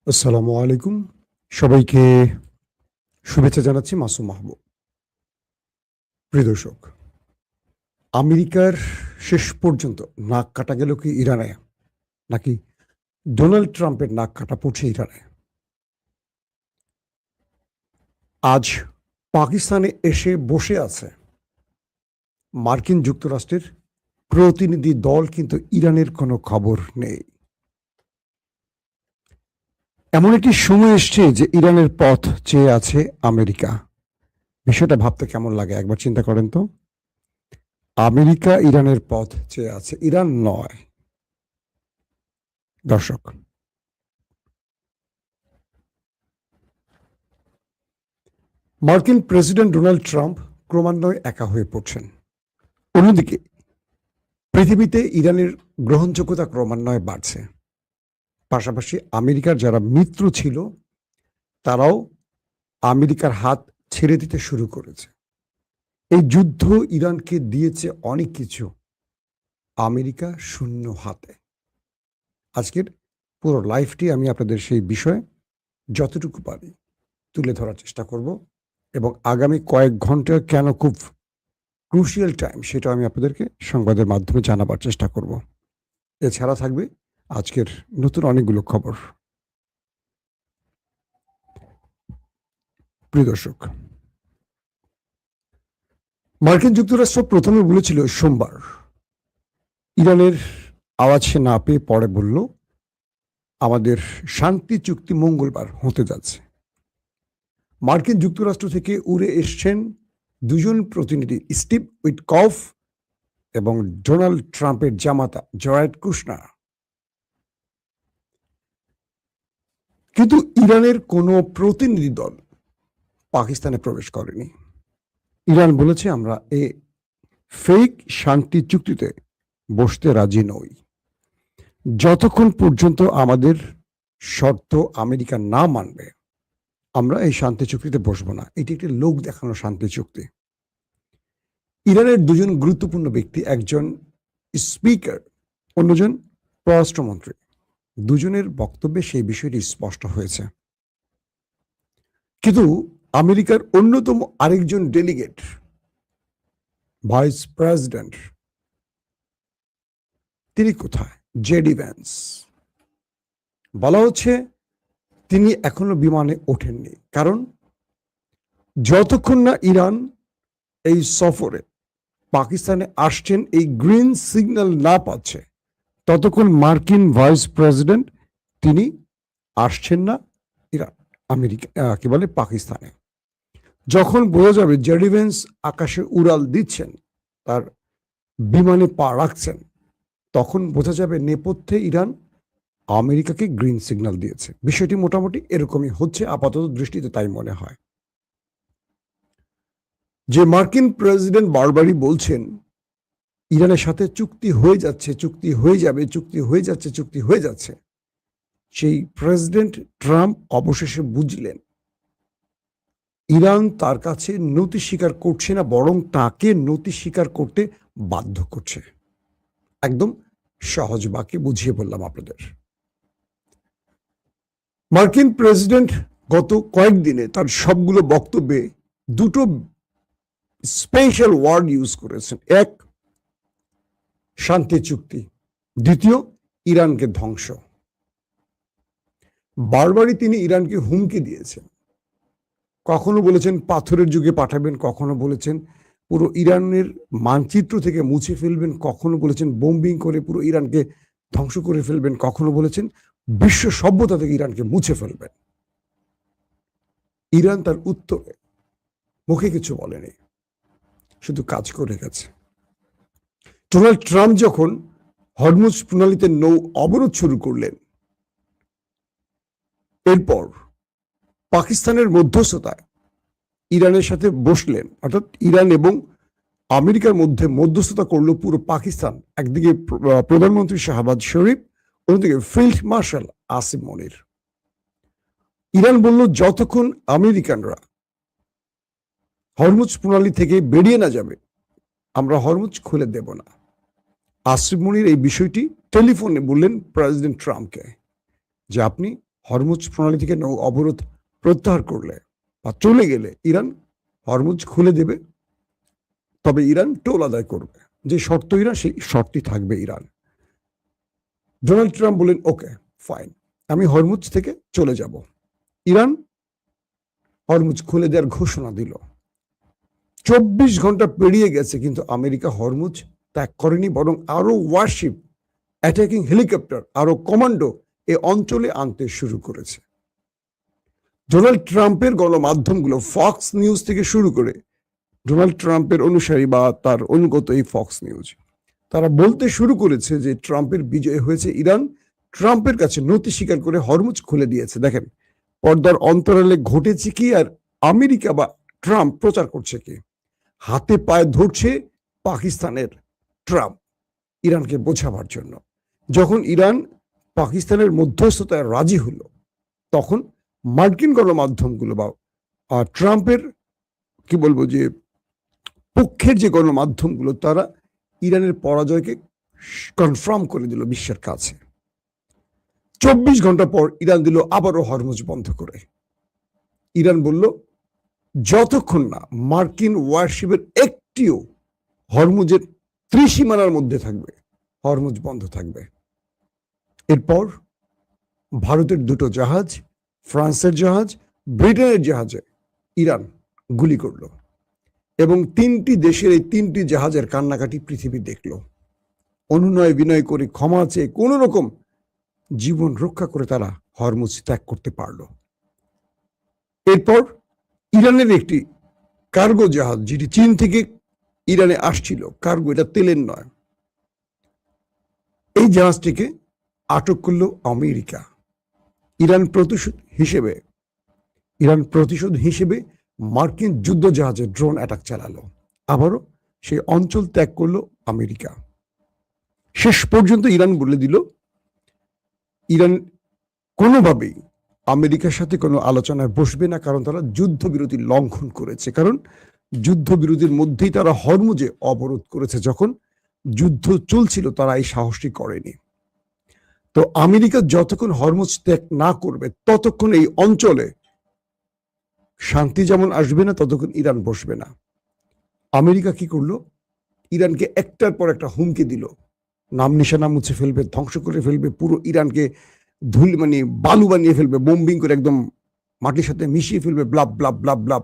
আসসালামু আলাইকুম। সবাইকে শুভেচ্ছা জানাচ্ছি মাসুম মাহবুব। প্রিয় দর্শক, আমেরিকার শেষ পর্যন্ত নাক কাটা গেল কি ইরানে? নাকি ডোনাল্ড ট্রাম্পের নাক কাটা পড়ছে ইরানে? আজ পাকিস্তানে এসে বসে আছে মার্কিন যুক্তরাষ্ট্রের প্রতিনিধি দল, কিন্তু ইরানের কোনো খবর নেই। এমন একটি সময় এসছে যে ইরানের পথ চেয়ে আছে আমেরিকা। বিষয়টা ভাবতে কেমন লাগে একবার চিন্তা করেন তো। আমেরিকা ইরানের পথ চেয়ে আছে, ইরান নয়। দর্শক, মার্কিন প্রেসিডেন্ট ডোনাল্ড ট্রাম্প ক্রমান্বয়ে একা হয়ে পড়ছেন। অন্যদিকে পৃথিবীতে ইরানের গ্রহণযোগ্যতা ক্রমান্বয়ে বাড়ছে। পাশাপাশি আমেরিকার যারা মিত্র ছিল তারাও আমেরিকার হাত ছেড়ে দিতে শুরু করেছে। এই যুদ্ধ ইরানকে দিয়েছে অনেক কিছু, আমেরিকা শূন্য হাতে। আজকের পুরো লাইফটি আমি আপনাদের সেই বিষয়ে যতটুকু পারি তুলে ধরার চেষ্টা করব, এবং আগামী কয়েক ঘন্টা কেন খুব ক্রুশিয়াল টাইম সেটা আমি আপনাদেরকে সংবাদের মাধ্যমে জানাবার চেষ্টা করব। এছাড়া থাকবে আজকের নতুন অনেকগুলো খবর। প্রিয় দর্শক, মার্কিন যুক্তরাষ্ট্র প্রথমে বলেছিল সোমবার, ইরানের আওয়াজ সে না পেয়ে পরে বলল আমাদের শান্তি চুক্তি মঙ্গলবার হতে যাচ্ছে। মার্কিন যুক্তরাষ্ট্র থেকে উড়ে এসছেন দুজন প্রতিনিধি, স্টিভ উইটকফ এবং ডোনাল্ড ট্রাম্পের জামাতা জয়ারেড কুশনার। কিন্তু ইরানের কোনো প্রতিনিধি দল পাকিস্তানে প্রবেশ করেনি। ইরান বলেছে আমরা এ ফেক শান্তি চুক্তিতে বসতে রাজি নই। যতক্ষণ পর্যন্ত আমাদের শর্ত আমেরিকা না মানবে আমরা এই শান্তি চুক্তিতে বসবো না। এটি একটি লোক দেখানো শান্তি চুক্তি। ইরানের দুজন গুরুত্বপূর্ণ ব্যক্তি, একজন স্পিকার, অন্যজন পররাষ্ট্রমন্ত্রী, দুজনের বক্তব্যে সেই বিষয়টি স্পষ্ট হয়েছে। কিন্তু আমেরিকার অন্যতম আরেকজন ডেলিগেট, ভাইস প্রেসিডেন্ট, তিনি কোথায়? JD Vance. বলা হচ্ছে তিনি এখনো বিমানে ওঠেননি, কারণ যতক্ষণ না ইরান এই সফরে পাকিস্তানে আসছেন এই গ্রিন সিগন্যাল না পাচ্ছে ততক্ষণ মার্কিন ভাইস প্রেসিডেন্ট তিনি আসছেন না ইরান, আমেরিকা কি বলে পাকিস্তানে। যখন বোঝা যাবে জেডি ভ্যান্স আকাশে উড়াল দিচ্ছেন, তার বিমানে পা রাখছেন, তখন বোঝা যাবে নেপথ্যে ইরান আমেরিকাকে গ্রিন সিগন্যাল দিয়েছে। বিষয়টি মোটামুটি এরকমই হচ্ছে, আপাতত দৃষ্টিতে তাই মনে হয়। যে মার্কিন প্রেসিডেন্ট বারবারই বলছেন ইরানের সাথে চুক্তি হয়ে যাচ্ছে, চুক্তি হয়ে যাবে, চুক্তি হয়ে যাচ্ছে, চুক্তি হয়ে যাচ্ছে, সেই প্রেসিডেন্ট ট্রাম্প অবশেষে বুঝলেন ইরান তার কাছে নতি স্বীকার করছে না, বরং তাকে নতি স্বীকার করতে বাধ্য করছে। একদম সহজ বাক্যে বুঝিয়ে বললাম আপনাদের। মার্কিন প্রেসিডেন্ট গত কয়েকদিনে তার সবগুলো বক্তব্যে দুটো স্পেশাল ওয়ার্ড ইউজ করেছেন। এক, শান্তি চুক্তি, দ্বিতীয়, ইরানকে ধ্বংস। বারবারই তিনি ইরানকে হুমকি দিয়েছেন। কখনো বলেছেন পাথরের যুগে পাঠাবেন, কখনো বলেছেন পুরো ইরানের মানচিত্র থেকে মুছে ফেলবেন, কখনো বলেছেন বোম্বিং করে পুরো ইরানকে ধ্বংস করে ফেলবেন, কখনো বলেছেন বিশ্ব সভ্যতা থেকে ইরানকে মুছে ফেলবেন। ইরান তার উত্তরে মুখে কিছু বলেনি, শুধু কাজ করে গেছে। ডোনাল্ড ট্রাম্প যখন হরমুজ প্রণালীতে নৌ অবরোধ শুরু করলেন, এরপর পাকিস্তানের মধ্যস্থতায় ইরানের সাথে বসলেন, অর্থাৎ ইরান এবং আমেরিকার মধ্যে মধ্যস্থতা করলো পুরো পাকিস্তান। একদিকে প্রধানমন্ত্রী শাহবাজ শরীফ, অন্যদিকে ফিল্ড মার্শাল আসিম মনির। ইরান বলল যতক্ষণ আমেরিকানরা হরমুজ প্রণালী থেকে বেরিয়ে না যাবে আমরা হরমুজ খুলে দেব না। আসিম মনির এই বিষয়টি টেলিফোনে বললেন প্রেসিডেন্ট ট্রাম্পকে যে আপনি হরমুজ প্রণালী থেকে নৌ অবরোধ প্রত্যাহার করলে বা চলে গেলে ইরান হরমুজ খুলে দেবে, তবে ইরান টোল আদায় করবে। যে শর্ত ইরান, সেই শর্তই থাকবে ইরান। ডোনাল্ড ট্রাম্প বলেন ওকে ফাইন, আমি হরমুজ থেকে চলে যাব। ইরান হরমুজ খুলে দেওয়ার ঘোষণা দিল। 24 ঘন্টা পেরিয়ে গেছে, কিন্তু আমেরিকা হরমুজ ত্যাগ করেনি, বরং আরো ওয়ারশিপ, অ্যাটাকিং হেলিকপ্টার, আরো কমান্ডো এ অঞ্চলে আনতে শুরু করেছে। ডোনাল্ড ট্রাম্পের গণমাধ্যমগুলো ফক্স নিউজ থেকে শুরু করে, ডোনাল্ড ট্রাম্পের অনুসারী বা তার অনুগত এই ফক্স নিউজ, তারা বলতে শুরু করেছে যে ট্রাম্পের বিজয় হয়েছে। ইরান ট্রাম্পের কাছে নথি স্বীকার করে হরমুজ খুলে দিয়েছে। দেখেন পর্দার অন্তরালে ঘটেছে কি, আর আমেরিকা বা ট্রাম্প প্রচার করছে কি। হাতে পায়ে ধরছে পাকিস্তানের ট্রাম্প ইরানকে বোঝাবার জন্য। যখন ইরান পাকিস্তানের মধ্যস্থতায় রাজি হলো, তখন মার্কিন গণমাধ্যমগুলো বা ট্রাম্পের কি বলবো যে পক্ষের যে গণমাধ্যমগুলো, তারা ইরানের পরাজয়কে কনফার্ম করে দিল বিশ্বের কাছে। 24 ঘন্টা পর ইরান দিল আবারও হরমুজ বন্ধ করে। ইরান বলল যতক্ষণ না মার্কিন ওয়ারশিপের একটিও হরমুজের ত্রিসীমানার মধ্যে থাকবে, হরমুজ বন্ধ থাকবে। এরপর ভারতের দুটো জাহাজ, ফ্রান্সের জাহাজ, ব্রিটেনের জাহাজে ইরান গুলি করলো এবং 3টি দেশের এই 3টি জাহাজের কান্নাকাটি পৃথিবী দেখলো। অনুনয় বিনয় করে ক্ষমা চেয়ে কোন রকম জীবন রক্ষা করে তারা হরমুজ ত্যাগ করতে পারলো। এরপর ইরানের একটি কার্গো জাহাজ, যেটি চীন থেকে ইরানে আসছিল, কার্গো, এটা তেলের নয়, এই জাহাজটিকে আটক করলো আমেরিকা। ইরান প্রতিশোধ হিসেবে মার্কিন যুদ্ধ জাহাজে ড্রোন অ্যাটাক চালালো। আবারও সেই অঞ্চল ত্যাগ করলো আমেরিকা। শেষ পর্যন্ত ইরান বলে দিল ইরান কোনোভাবেই আমেরিকার সাথে কোনো আলোচনায় বসবে না, কারণ তারা যুদ্ধবিরতি লঙ্ঘন করেছে। কারণ যুদ্ধবিরতির মধ্যেই তারা হরমুজে অবরোধ করেছে। যখন যুদ্ধ চলছিল তারা এই সাহসটি করেনি। তো আমেরিকা যতক্ষণ হরমুজ ত্যাগ না করবে, ততক্ষণ এই অঞ্চলে শান্তি যেমন আসবে না, ততক্ষণ ইরান বসবে না। আমেরিকা কি করলো, ইরানকে একটার পর একটা হুমকি দিল, নাম নিশানা মুছে ফেলবে, ধ্বংস করে ফেলবে, পুরো ইরানকে বালু বানিয়ে ফেলবে, বোম্বিং করে একদম মাটির সাথে মিশিয়ে ফেলবে, ব্লাব ব্লাব ব্লাব ব্লাব,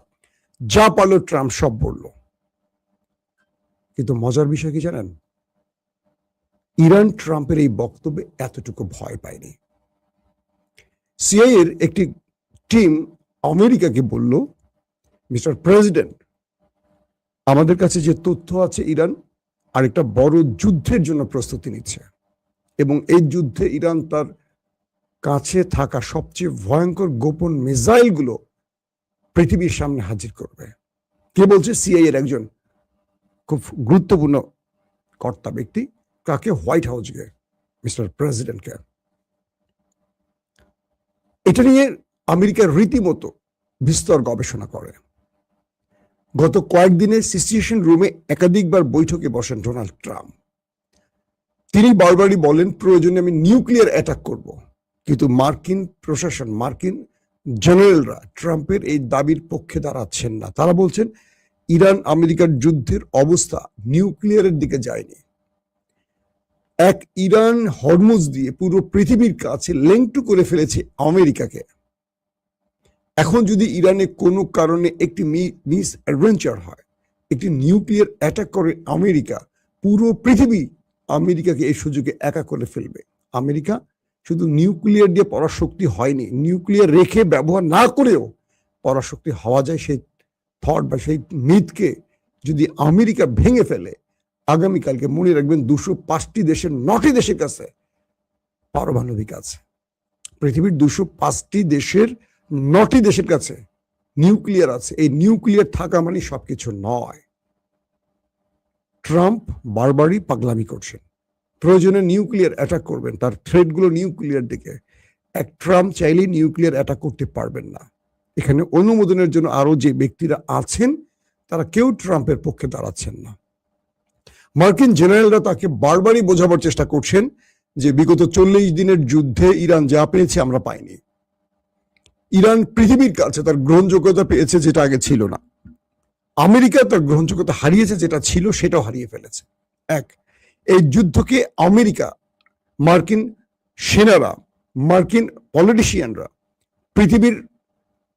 যা পারলো ট্রাম্প সব বলল। কিন্তু মজার বিষয় কি জানেন, ইরান ট্রাম্পের এই বক্তব্যে এতটুকু ভয় পায়নি। সিআইএর একটি টিম আমেরিকাকে বলল, মিস্টার প্রেসিডেন্ট, আমাদের কাছে যে তথ্য আছে, ইরান আরেকটা বড় যুদ্ধের জন্য প্রস্তুতি নিচ্ছে এবং এই যুদ্ধে ইরান তার কাছে থাকা সবচেয়ে ভয়ঙ্কর গোপন মিসাইলগুলো পৃথিবীর সামনে হাজির করবে। কে বলছে? সিআইএর একজন খুব গুরুত্বপূর্ণ কর্তা ব্যক্তি। কাকে? হোয়াইট হাউসকে, মিস্টার প্রেসিডেন্টকে। এটা নিয়ে আমেরিকার রীতিমতো বিস্তর গবেষণা করে। গত কয়েকদিনে সিচুয়েশন রুমে একাধিকবার বৈঠকে বসেন ডোনাল্ড ট্রাম্প। তিনি বারবারই বলেন প্রয়োজনে আমি নিউক্লিয়ার অ্যাটাক করব, কিন্তু মার্কিন প্রশাসন, মার্কিন জেনারেলরা ট্রাম্পের এই দাবির পক্ষে দাঁড়াচ্ছেন না। তারা বলছেন ইরান আমেরিকার যুদ্ধের অবস্থা নিউক্লিয়ারের দিকে যায়নি। এক ইরান হরমুজ দিয়ে পুরো পৃথিবীর কাছে লিঙ্ক করে ফেলেছে আমেরিকাকে। এখন যদি ইরানে কোনো কারণে একটি মিস অ্যাডভেঞ্চার হয়, একটি নিউক্লিয়ার অ্যাটাক করে আমেরিকা, পুরো পৃথিবী আমেরিকাকে এই সুযোগে একা করে ফেলবে। আমেরিকা শুধু নিউক্লিয়ার দিয়ে পরাশক্তি হয়নি, নিউক্লিয়ার রেখে ব্যবহার না করেও পরাশক্তি হওয়া যায়। সেই থট বা সেই মিথকে যদি আমেরিকা ভেঙে ফেলে, আগামীকালকে মনে রাখবেন 205টি দেশের 9টি দেশের কাছে পারমাণবিক আছে। পৃথিবীর 205টি দেশের 9টি দেশের কাছে নিউক্লিয়ার আছে। এই নিউক্লিয়ার থাকা মানে সবকিছু নয়। ট্রাম্প বারবারই পাগলামি করছেন। প্রয়োজনে নিউক্লিয়ার অ্যাটাক করবেন, তার থ্রেটগুলো নিউক্লিয়ার দিকে। এক ট্রাম্প চাইলেই নিউক্লিয়ার অ্যাটাক করতে পারবেন না। এখানে অনুমোদনের জন্য আরো যে ব্যক্তিরা আছেন, তারা কেউ ট্রাম্পের পক্ষে দাঁড়াচ্ছেন না। মার্কিন জেনারেলরা তাকে বারবারই বোঝাবার চেষ্টা করছেন যে বিগত 40 দিনের যুদ্ধে ইরান যা পেয়েছে আমরা পাইনি। ইরান পৃথিবীর কাছে তার গ্রহণযোগ্যতা পেয়েছে যেটা আগে ছিল না। আমেরিকা তার গ্রহণযোগ্যতা হারিয়েছে, যেটা ছিল সেটাও হারিয়ে ফেলেছে। এক, এই যুদ্ধকে আমেরিকা, মার্কিন সেনারা, মার্কিন পলিটিশিয়ানরা, পৃথিবীর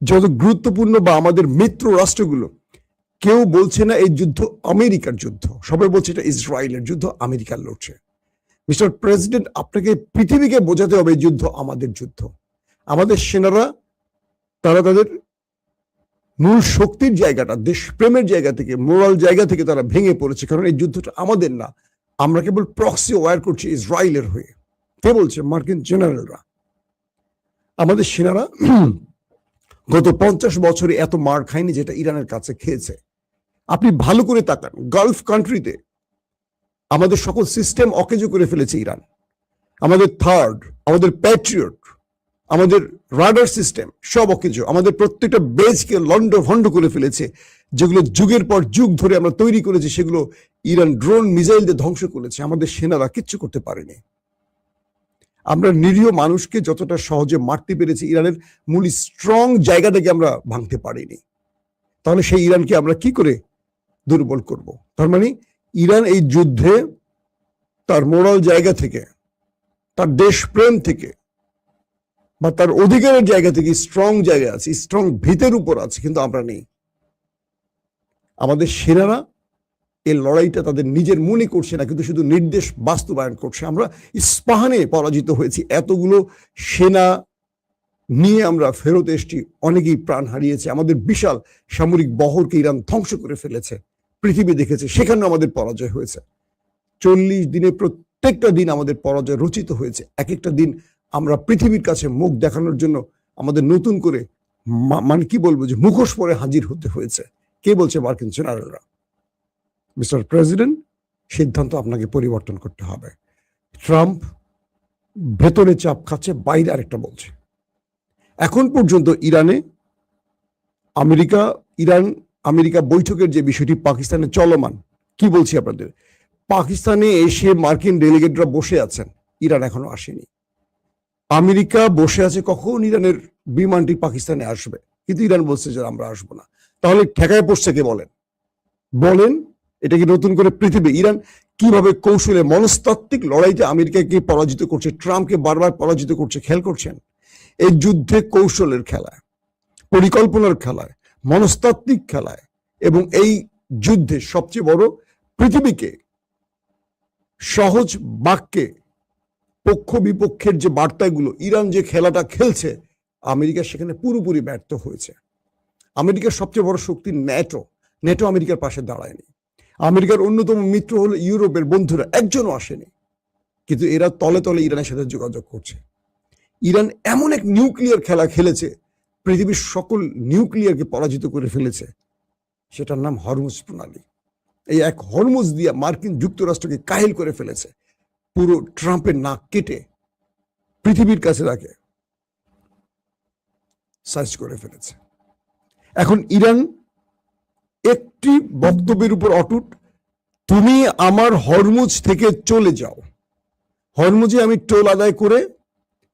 যত গুরুত্বপূর্ণ বা আমাদের মিত্র রাষ্ট্রগুলো, কেউ বলছে না এই যুদ্ধ আমেরিকার যুদ্ধ, সবাই বলছে এটা ইসরায়েলের যুদ্ধ, আমেরিকার লড়ছে। মিস্টার প্রেসিডেন্ট, আপনাকে পৃথিবীকে বোঝাতে হবে এই যুদ্ধ আমাদের যুদ্ধ। আমাদের সেনারা তারা তাদের মূল শক্তির জায়গাটা, দেশপ্রেমের জায়গা থেকে, মোরাল জায়গা থেকে তারা ভেঙে পড়েছে, কারণ এই যুদ্ধটা আমাদের না, আমরা কেবল প্রক্সি ওয়ার করছি ইসরায়েলের হয়ে। কে বলছে? মার্কিন জেনারেলরা। আমাদের সেনারা গত 50 বছরে এত মার খায়নি যেটা ইরানের কাছে খেয়েছে। আপনি ভালো করে তাকান, গালফ কান্ট্রিতে আমাদের সকল সিস্টেম অকেজো করে ফেলেছে ইরান। আমাদের থার্ড, আমাদের প্যাট্রিয়ট, আমাদের রাডার সিস্টেম সব অকেজো। আমাদের প্রত্যেকটা বেজকে লন্ডভন্ড করে ফেলেছে, যেগুলো যুগের পর যুগ ধরে আমরা তৈরি করেছি, সেগুলো ইরান ড্রোন মিসাইল দিয়ে ধ্বংস করেছে। আমাদের সেনারা কিচ্ছু করতে পারেনি। আমরা নিরীহ মানুষকে যতটা সহজে মারতে পেরেছি, ইরানের মূল স্ট্রং জায়গাটাকে আমরা ভাঙতে পারিনি। তাহলে সেই ইরানকে আমরা কি করে দুর্বল করব? তার মানে ইরান এই যুদ্ধে তার মোরাল জায়গা থেকে, তার দেশপ্রেম থেকে বা তার অধিকারের জায়গা থেকে স্ট্রং জায়গা আছে, স্ট্রং ভিতের উপর আছে, কিন্তু আমরা নেই। আমাদের সেনারা এই লড়াইটা তাদের নিজের মনে করছে না, কিন্তু শুধু নির্দেশ বাস্তবায়ন করছে। আমরা ইস্পাহানে পরাজিত হয়েছি, এতগুলো সেনা নিয়ে আমরা ফেরত এসছি, অনেকেই প্রাণ হারিয়েছে, আমাদের বিশাল সামরিক বহরকে ইরান ধ্বংস করে ফেলেছে, পৃথিবী দেখেছে, সেখানে আমাদের পরাজয় হয়েছে। 40 দিনে প্রত্যেকটা দিন আমাদের পরাজয় রচিত হয়েছে। এক একটা দিন আমরা পৃথিবীর কাছে মুখ দেখানোর জন্য আমাদের নতুন করে মানে কি বলবো, যে মুখোশ পরে হাজির হতে হয়েছে। কে বলছে? মার্কিন জেনারেলরা। মিস্টার প্রেসিডেন্ট, সিদ্ধান্ত আপনাকে পরিবর্তন করতে হবে। ট্রাম্প ভেতরে চাপ খাচ্ছে, বাইরে আরেকটা বলছে। এখন পর্যন্ত ইরানে ইরান আমেরিকা বৈঠকের যে বিষয়টি পাকিস্তানে চলমান, কি বলছি আপনাদের, পাকিস্তানে এসে মার্কিন ডেলিগেটরা বসে আছেন, ইরান এখনো আসেনি। আমেরিকা বসে আছে কখন ইরানের বিমানটি পাকিস্তানে আসবে, কিন্তু ইরান বলছে যে আমরা আসবো না। তাহলে ঠেকায় পড়ছে কে? বলেন এটা কি নতুন করে পৃথিবী? ইরান কিভাবে কৌশলে মনস্তাত্ত্বিক লড়াইতে আমেরিকাকে পরাজিত করছে, ট্রাম্পকে বারবার পরাজিত করছে, খেয়াল করছেন? এই যুদ্ধে কৌশলের খেলায়, পরিকল্পনার খেলায়, মনস্তাত্ত্বিক খেলায়, এবং এই যুদ্ধে সবচেয়ে বড়, পৃথিবীকে সহজ বাক্যে পক্ষ বিপক্ষের যে বার্তাগুলো, ইরান যে খেলাটা খেলছে, আমেরিকা সেখানে পুরোপুরি ব্যর্থ হয়েছে। আমেরিকার সবচেয়ে বড় শক্তি ন্যাটো, ন্যাটো আমেরিকার পাশে দাঁড়ায়নি। আমেরিকার অন্যতম মিত্র হলো ইউরোপের বন্ধুরা, একজনও আসেনি, কিন্তু এরা তলে তলে ইরানের সাথে যোগাযোগ করছে। ইরান এমন এক নিউক্লিয়ার খেলা খেলেছে, পৃথিবীর সকল নিউক্লিয়ারকে পরাজিত করে ফেলেছে, সেটার নাম হরমুজ প্রণালী। এই এক হরমুজ দিয়ে মার্কিন যুক্তরাষ্ট্রকে কাহিল করে ফেলেছে, পুরো ট্রাম্পের নাক কেটে পৃথিবীর কাছে তাকে সাইজ করে ফেলেছে। এখন ইরান একটি বক্তব্যের উপর অটুট, তুমি আমার হরমুজ থেকে চলে যাও, হরমুজে আমি টোল আদায় করে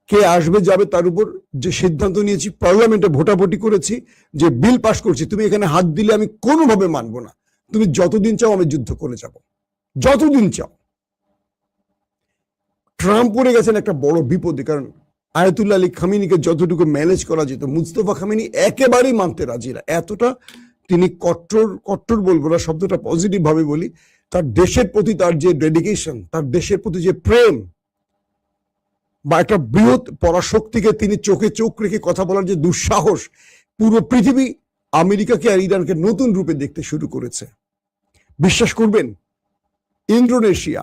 কে আসবে যাবে তার উপর যে সিদ্ধান্ত নিয়েছি, পার্লামেন্টে ভোটাভুটি করেছি, যে বিল পাশ করছি, তুমি এখানে হাত দিলে আমি কোনোভাবে মানবো না। তুমি যতদিন চাও আমি যুদ্ধ করে যাব, যতদিন চাও। ট্রাম্প পড়ে গেছেন একটা বড় বিপদে, কারণ আয়াতুল্লাহ আলী খামেনিকে যতটুকু ম্যানেজ করা যেত, মুস্তফা খামেনি একেবারেই মানতে রাজি না। এতটা তিনি কট্টর বলবো না, শব্দটা পজিটিভ ভাবে বলি, তার দেশের প্রতি তার যে ডেডিকেশন, তার দেশের প্রতি যে প্রেম, বা একটা বৃহৎ পরাশক্তিকে তিনি চোখে চোখ রেখে কথা বলার যে দুঃসাহস, পুরো পৃথিবী আমেরিকাকে আর ইরানকে নতুন রূপে দেখতে শুরু করেছে। বিশ্বাস করবেন, ইন্দোনেশিয়া,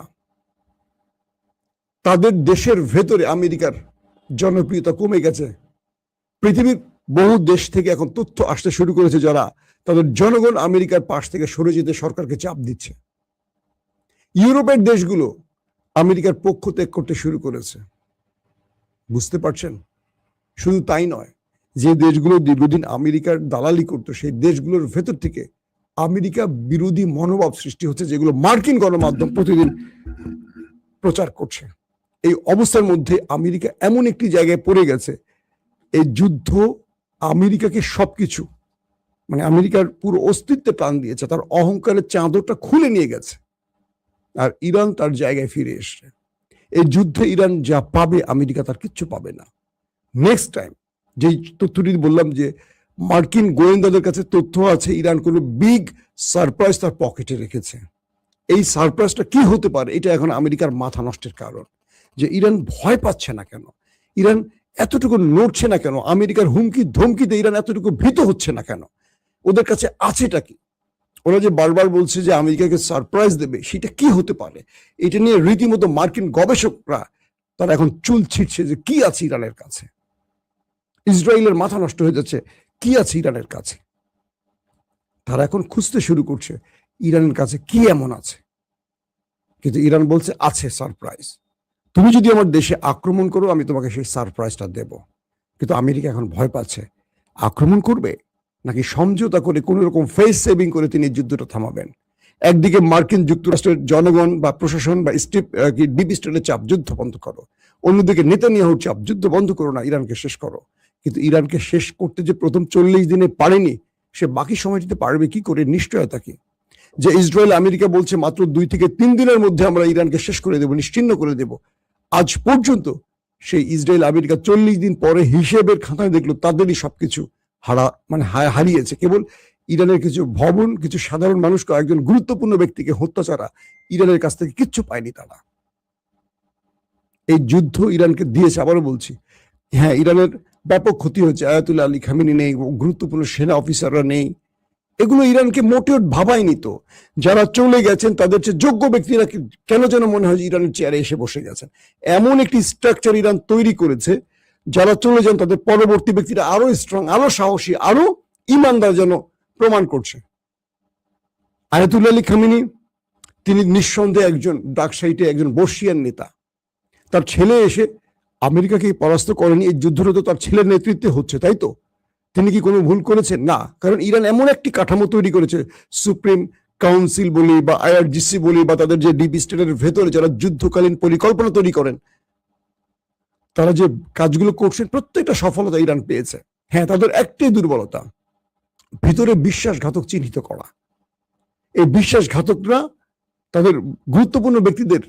তাদের দেশের ভেতরে আমেরিকার জনপ্রিয়তা কমে গেছে। পৃথিবীর বহু দেশ থেকে এখন তথ্য আসতে শুরু করেছে, যারা তাদের জনগণ আমেরিকার পাশ থেকে সরে যেতে সরকারকে চাপ দিচ্ছে। ইউরোপের দেশগুলো আমেরিকার পক্ষ ত্যাগ করতে শুরু করেছে। বুঝতে পারছেন? শুধু তাই নয়, যে দেশগুলো দীর্ঘদিন আমেরিকার দালালি করতো, সেই দেশগুলোর ভেতর থেকে আমেরিকা বিরোধী মনোভাব সৃষ্টি হচ্ছে, যেগুলো মার্কিন গণমাধ্যম প্রতিদিন প্রচার করছে। এই অবস্থার মধ্যে আমেরিকা এমন একটি জায়গায় পড়ে গেছে, এই যুদ্ধ আমেরিকাকে সবকিছু, মানে আমেরিকার পুরো অস্তিত্বে টান দিয়েছে, তার অহংকারের চাদরটা খুলে নিয়ে গেছে, আর ইরান তার জায়গায় ফিরে এসছে। এই যুদ্ধে ইরান যা পাবে আমেরিকা তার কিচ্ছু পাবে না। নেক্সট টাইম যেই তথ্যটি বললাম যে মার্কিন গোয়েন্দাদের কাছে তথ্য আছে ইরান কোনো বিগ সারপ্রাইজ তার পকেটে রেখেছে। এই সারপ্রাইজটা কি হতে পারে এটা এখন আমেরিকার মাথা নষ্টের কারণ। যে ইরান ভয় পাচ্ছে না কেন, ইরান এতটুকু নড়ছে না কেন, আমেরিকার হুমকি ধমকিতে ইরান এতটুকু ভীত হচ্ছে না কেন, ওদের কাছে আছেটা কি? ওরা যে বারবার বলছে যে আমেরিকাকে সারপ্রাইজ দেবে, সেটা কি হতে পারে? এটা নিয়ে রীতিমতো মার্কিন গবেষকরা তারা এখন চুল ছিটছে যে কি আছে ইরানের কাছে। ইসরায়েলের মাথা নষ্ট হয়ে যাচ্ছে, কি আছে ইরানের কাছে। তারা এখন খুঁজতে শুরু করছে ইরানের কাছে কি এমন আছে। কিন্তু ইরান বলছে আছে সারপ্রাইজ, তুমি যদি আমার দেশে আক্রমণ করো আমি তোমাকে সেই সারপ্রাইজটা দেব। কিন্তু আমেরিকা এখন ভয় পাচ্ছে, আক্রমণ করবে নাকি সমঝোতা করে কোন রকম ফেস সেভিং করে তিনি যুদ্ধটা থামাবেন। একদিকে মার্কিন যুক্তরাষ্ট্রের জনগণ বা প্রশাসন বা ডিপ স্টেটের চাপ, যুদ্ধ বন্ধ করো। অন্যদিকে নেতানিয়াহুর চাপ, যুদ্ধ বন্ধ করো না, ইরানকে শেষ করো। কিন্তু ইরানকে শেষ করতে যে প্রথম 40 দিনে পারেনি, সে বাকি সময়টিতে পারবে কি করে? নিশ্চয়তা কি যে ইসরায়েল আমেরিকা বলছে মাত্র 2 থেকে 3 দিনের মধ্যে আমরা ইরানকে শেষ করে দেব, নিশ্চিহ্ন করে দেব। আজ পর্যন্ত সেই ইসরায়েল আমেরিকা 40 দিন পরে হিসেবের খাতায় দেখলো তাদেরই সবকিছু হারিয়েছে। কেবল ইরানের কিছু ভবন, কিছু সাধারণ মানুষকে, একজন গুরুত্বপূর্ণ ব্যক্তিকে হত্যা ছাড়া ইরানের কাছ থেকে কিচ্ছু পায়নি তারা। এই যুদ্ধ ইরানকে দিয়েছে, আবারও বলছি। হ্যাঁ, ইরানের ব্যাপক ক্ষতি হয়েছে, আয়াতুল্লাহ আলী খামেনি নেই, গুরুত্বপূর্ণ সেনা অফিসাররা নেই, এগুলো ইরানকে মোটেও ভাবায়নি। তো যারা চলে গেছেন তাদের চেয়ে যোগ্য ব্যক্তিরা কেন যেন মনে হয় ইরানের চেয়ারে এসে বসে গেছেন। এমন একটি স্ট্রাকচার ইরান তৈরি করেছে, যারা চলে যান তাদের পরবর্তী ব্যক্তিরা আরো স্ট্রং, আরো সাহসী, আরো ইমানদার যেন প্রমাণ করছে। আয়াতুল্লাহ আলী খামেনি তিনি নিঃসন্দেহে একজন ডার্ক সাইডে একজন বর্ষিয়ান নেতা। তার ছেলে এসে আমেরিকাকে পরাস্ত করেনি, এই যুদ্ধটা তো তার ছেলের নেতৃত্বে হচ্ছে, তাই তো? তিনি কি কোনো ভুল করেছেন? না, কারণ ইরান এমন একটি কাঠামো তৈরি করেছে, সুপ্রিম কাউন্সিল বলি বা আইআরজিসি বলি বা তাদের যে ডিপ স্টেটের ভেতরে যারা যুদ্ধকালীন পরিকল্পনা তৈরি করেন, তারা যে কাজগুলো করছেন প্রত্যেকটা সফলতা ইরান পেয়েছে। হ্যাঁ, তাদের একটাই দুর্বলতা, ভিতরে বিশ্বাসঘাতক চিহ্নিত করা। এই বিশ্বাসঘাতকরা তাদের গুরুত্বপূর্ণ ব্যক্তিদের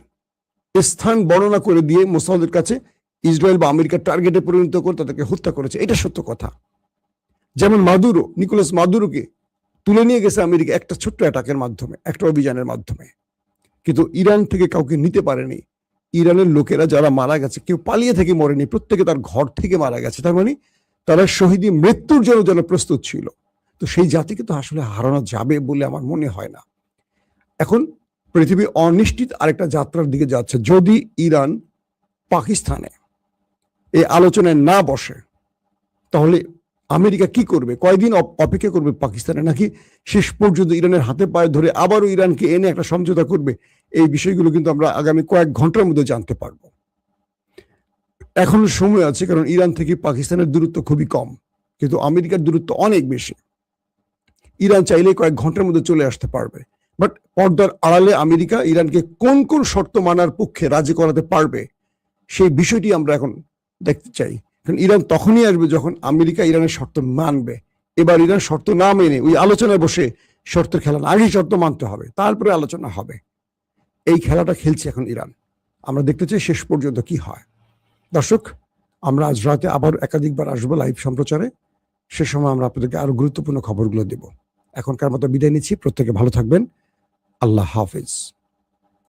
স্থান বর্ণনা করে দিয়ে মুসলমানদের কাছে ইসরায়েল বা আমেরিকার টার্গেটে পরিণত করে তাদেরকে হত্যা করেছে। এটা সত্য কথা। যেমন মাদুরো, নিকোলাস মাদুরোকে তুলে নিয়ে গেছে আমেরিকা একটা ছোট্ট অ্যাটাকের মাধ্যমে, একটা অভিযানের মাধ্যমে। কিন্তু ইরান থেকে কাউকে নিতে পারেনি। ইরানের লোকেরা যারা মারা গেছে, কেউ পালিয়ে থেকে মরেনি, প্রত্যেকে তার ঘর থেকে মারা গেছে। তার মানে তারা শহীদি মৃত্যুর জন্য যেন প্রস্তুত ছিল। তো সেই জাতিকে তো আসলে হারানো যাবে বলে আমার মনে হয় না। এখন পৃথিবী অনিশ্চিত আরেকটা যাত্রার দিকে যাচ্ছে। যদি ইরান পাকিস্তানে এই আলোচনায় না বসে, তাহলে আমেরিকা কি করবে? কয়দিন অপেক্ষা করবে পাকিস্তানে, নাকি শেষ পর্যন্ত ইরানের হাতে পায়ে ধরে আবারও ইরানকে এনে একটা সমঝোতা করবে? এই বিষয়গুলো কিন্তু আমরা আগামী কয়েক ঘন্টার মধ্যে জানতে পারবো। এখন সময় আছে, কারণ ইরান থেকে পাকিস্তানের দূরত্ব খুবই কম, কিন্তু আমেরিকার দূরত্ব অনেক বেশি। ইরান চাইলে কয়েক ঘন্টার মধ্যে চলে আসতে পারবে। বাট পর্দার আড়ালে আমেরিকা ইরানকে কোন কোন শর্ত মানার পক্ষে রাজি করাতে পারবে, সেই বিষয়টি আমরা এখন দেখতে চাই। কারণ ইরান তখনই আসবে যখন আমেরিকা ইরানের শর্ত মানবে। এবার ইরান শর্ত না মেনে ওই আলোচনায় বসে শর্তের খেলা না, আগেই শর্ত মানতে হবে, তারপরে আলোচনা হবে। এই খেলাটা খেলছে এখন ইরান। আমরা দেখতে চাই শেষ পর্যন্ত কি হয়। দর্শক, আমরা আজ রাতে আবার একাধিকবার আসবো লাইভ সম্প্রচারে। সে সময় আমরা আপনাদেরকে আরো গুরুত্বপূর্ণ খবরগুলো দেব। এখনকার মতো বিদায় নিচ্ছি। প্রত্যেকে ভালো থাকবেন। আল্লাহ হাফেজ।